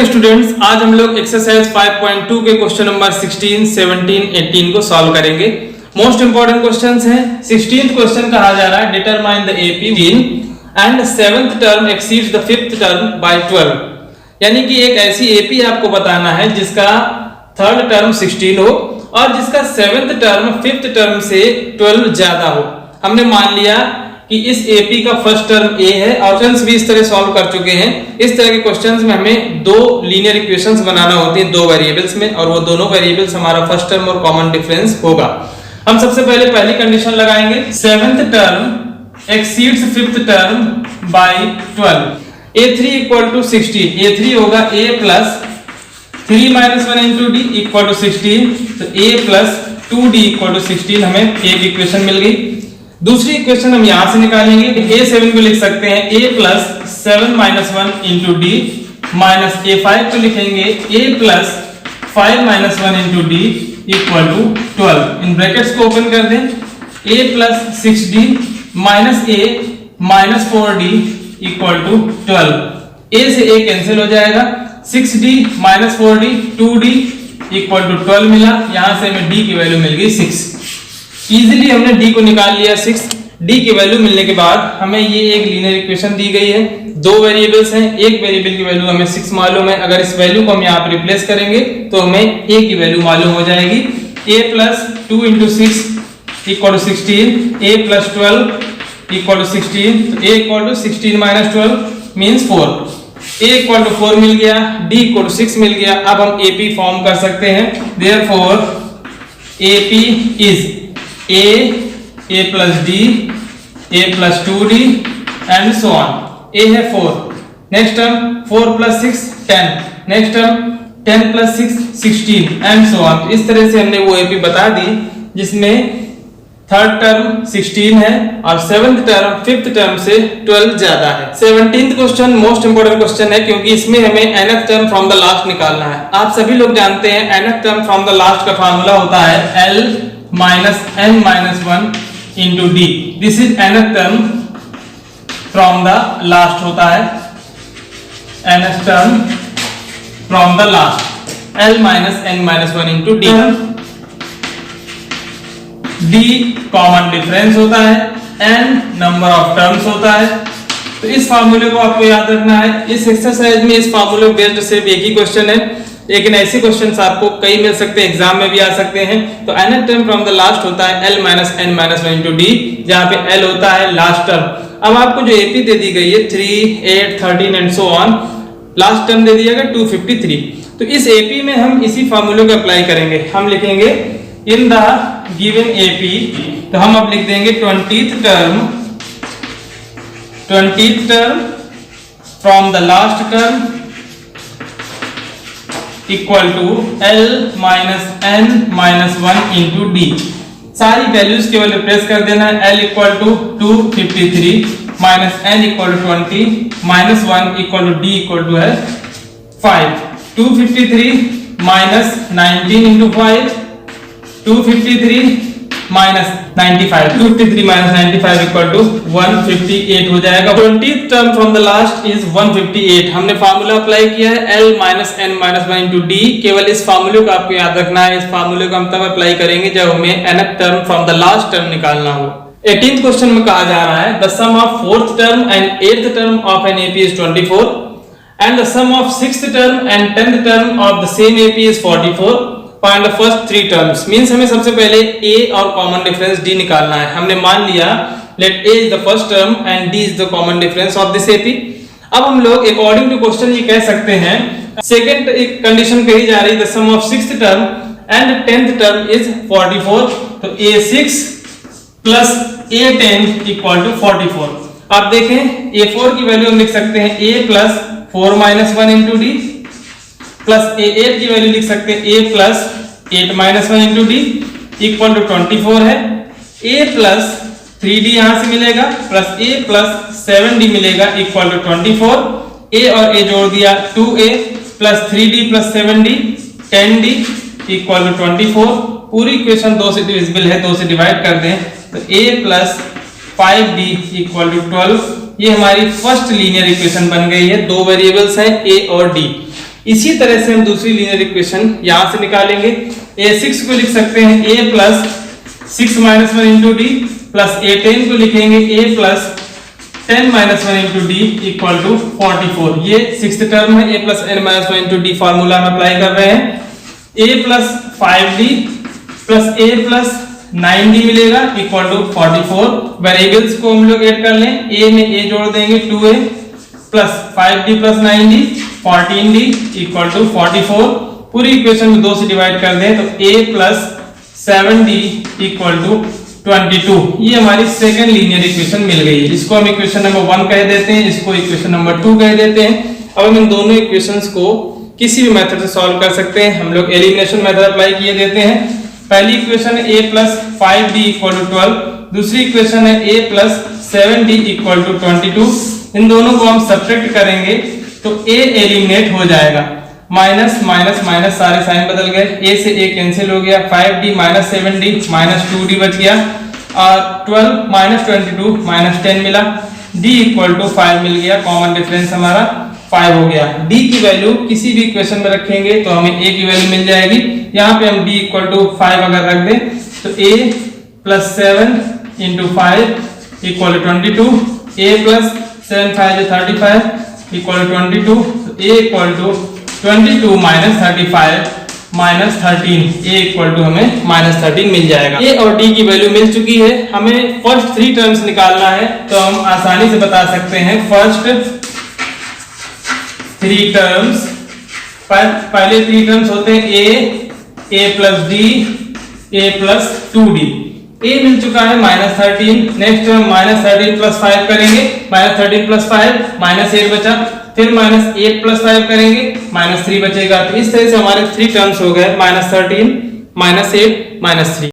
Dear students, आज हम लोग एक्सरसाइज 5.2 के क्वेश्चन नंबर 16, 17, 18 को सॉल्व करेंगे। मोस्ट इंपोर्टेंट क्वेश्चंस हैं। 16th क्वेश्चन कहा जा रहा है determine the AP and 7th term exceeds the 5th term by 12। यानी कि एक ऐसी एपी आपको बताना है जिसका 3rd टर्म 16 हो और जिसका 7th टर्म 5th टर्म से 12 ज्यादा हो। हमने मान लिया कि इस एपी का फर्स्ट टर्म ए है। ऑप्शंस भी इस तरह सॉल्व कर चुके हैं। इस तरह के क्वेश्चंस में हमें दो लीनियर इक्वेशंस बनाना होती है दो वेरिएबल्स में, और वो दोनों वेरिएबल्स हमारा फर्स्ट टर्म और कॉमन डिफरेंस होगा। हम सबसे पहले पहली कंडीशन लगाएंगे, 7th term exceeds 5th term by 12। a3 equal to 16। a3 होगा a plus 3 minus 1 into d equal to 16। तो a plus 2d equal to 16 हमें एक इक्वेशन मिल गई। दूसरी इक्वेशन हम यहां से निकालेंगे। a7 को लिख सकते हैं a plus 7 minus 1 into d minus a5 को लिखेंगे a plus 5 minus 1 into d equal to 12। इन ब्रैकेट्स को ओपन कर दें। a plus 6d minus a minus 4d equal to 12। a से a कैंसिल हो जाएगा। 6d minus 4d 2d equal to 12 मिला। यहां से हमें d की वैल्यू मिल गई 6। इजीली हमने d को निकाल लिया 6। d की वैल्यू मिलने के बाद हमें ये एक लीनियर इक्वेशन दी गई है। दो वेरिएबल्स हैं, एक वेरिएबल की वैल्यू हमें 6 मालूम है। अगर इस वैल्यू को हम यहाँ पर रिप्लेस करेंगे तो हमें a की वैल्यू मालूम हो जाएगी। a plus 2 into 6 equal to 16, a plus 12 equal to 16। तो a equal to 16 minus 12 means 4। a equal to 4 मिल गया, d इक्वल टू 6 मिल गया। अब हम ap फॉर्म कर सकते हैं। Therefore ap is a plus d, a plus 2d and so on। a है 4, next term 4 plus 6 10, next term 10 plus 6 16 and so on। इस तरह से हमने वो AP बता दी जिसमें 3rd टर्म 16 है और 7th टर्म 5th टर्म से 12 ज्यादा है। 17th question most important question है क्योंकि इसमें हमें nth term from the last निकालना है। आप सभी लोग जानते हैं nth term from the last का फार्मूला होता है L minus n minus 1 into d। This is nth term from the last होता है। nth term from the last L minus n minus 1 into d। d common difference होता है, n number of terms होता है। तो इस फार्मूले को आपको याद रखना है। इस एक्सरसाइज में इस फार्मूले बेस्ड सिर्फ एक ही क्वेश्चन है, लेकिन ऐसे क्वेश्चंस आपको कई मिल सकते हैं, एग्जाम में भी आ सकते हैं। तो nth term from the last होता है L minus n minus 1 into d, जहां पे L होता है लास्ट टर्म। अब आपको जो AP दे दी गई है 3, 8, 13 and so on, last term दे दिया गया 253। तो इस AP में हम इसी फार्मूले को अप्लाई करेंगे। हम लिखेंगे इन द गिवन AP, तो हम अब लिख देंगे 20th term from the last term equal to L minus n minus 1 into d. सारी वैल्यूज केवल रिप्लेस कर देना है। L equal to 253 minus n equal to 20 minus 1 equal to d equal to है 5। 253 minus 19 into 5, 253 minus 95, 253 minus 95 equal to 158 हो जाएगा। 20th term from the last is 158। हमने formula apply किया है L minus n minus 1 into D. केवल इस फार्मूले को आपको याद रखना है। इस फार्मूले को हम तब अप्लाई करेंगे जब हमें nth term from the last term निकालना हो। 18th क्वेश्चन में कहा जा रहा है the sum of 4th term and 8th term of an AP is 24 and the sum of 6th term and 10th term of the same AP is 44। Find the first 3 terms. Means हमें सबसे पहले a और common difference d निकालना है। हमने मान लिया let a is the first term and d is the common difference of this AP। अब हम लोग अकॉर्डिंग टू क्वेश्चन ये कह सकते हैं, सेकंड एक कंडीशन कही जा रही है the sum of 6th term and 10th term is 44। तो a6 plus a10 equal to 44। आप देखें a4 की वैल्यू हम लिख सकते हैं a plus 4 minus 1 into d plus a8 की वैल्यू लिख सकते हैं a plus 8 minus 1 into d equal to 24 है। a प्लस 3d यहां से मिलेगा प्लस a प्लस 7d मिलेगा इक्वल टू 24। a और a जोड़ दिया 2a plus 3d plus 7d 10d equal to 24। पूरी इक्वेशन 2 से डिविजिबल है, 2 से डिवाइड कर दें तो a plus 5d equal to 12। ये हमारी फर्स्ट लीनियर इक्वेशन बन गई है। दो वेरिएबल्स हैं a और d। इसी तरह से हम दूसरी लीनियर इक्वेशन यहां से निकालेंगे। a6 को लिख सकते हैं a plus 6 minus 1 into d, plus a10 को लिखेंगे a plus 10 minus 1 into d equal to 44। ये सिक्स्थ टर्म है, a plus n minus 1 into d formula हम अप्लाई कर रहे हैं। a plus 5d plus a plus 9d मिलेगा equal to 44। Variables को हम लोग ऐड कर लें, a में a जोड़ देंगे 2a plus 5d plus 9d 14d equal to 44। पूरी इक्वेशन में 2 से डिवाइड कर दें तो a plus 7d equal to 22। ये हमारी सेकंड लीनियर इक्वेशन मिल गई है। इसको हम इक्वेशन नंबर 1 कह देते हैं, इसको इक्वेशन नंबर 2 कह देते हैं। अब हम इन दोनों इक्वेशंस को किसी भी मेथड से सॉल्व कर सकते हैं। हम लोग एलिमिनेशन मेथड अप्लाई किए देते हैं। पहली इक्वेशन है a plus 5d equal to 12, दूसरी इक्वेशन है a plus 7d equal to 22। इन दोनों को हम सब्ट्रैक्ट करेंगे तो a एलिमिनेट हो जाएगा, माइनस माइनस माइनस सारे साइन बदल गए, a से a कैंसिल हो गया, 5d minus 7d minus 2d बच गया, और 12 माइनस 22 माइनस 10 मिला, d इक्वल टू 5 मिल गया। कॉमन डिफरेंस हमारा 5 हो गया। d की वैल्यू किसी भी इक्वेशन में रखेंगे तो हमें a की वैल्यू मिल जाएगी। यहाँ पे हम d इक्वल टू 5 अगर रख दें तो a plus 7 into 5 equal to 22, a plus 7 5 35 equal to 22, तो a equal to 22 minus 35 minus 13, a equal to हमें माइनस 13 मिल जाएगा। a और d की वैल्यू मिल चुकी है, हमें फर्स्ट 3 टर्म्स निकालना है तो हम आसानी से बता सकते हैं। फर्स्ट 3 टर्म्स, पहले 3 टर्म्स होते हैं a plus d, a plus 2d। a मिल चुका है minus 13, next term minus 13 plus 5 करेंगे, माइनस 13 प्लस 5 माइनस 8 बचा, फिर माइनस 8 प्लस 5 करेंगे माइनस 3 बचेगा। तो इस तरह से हमारे 3 टर्म्स हो गए, माइनस 13 माइनस 8 माइनस 3।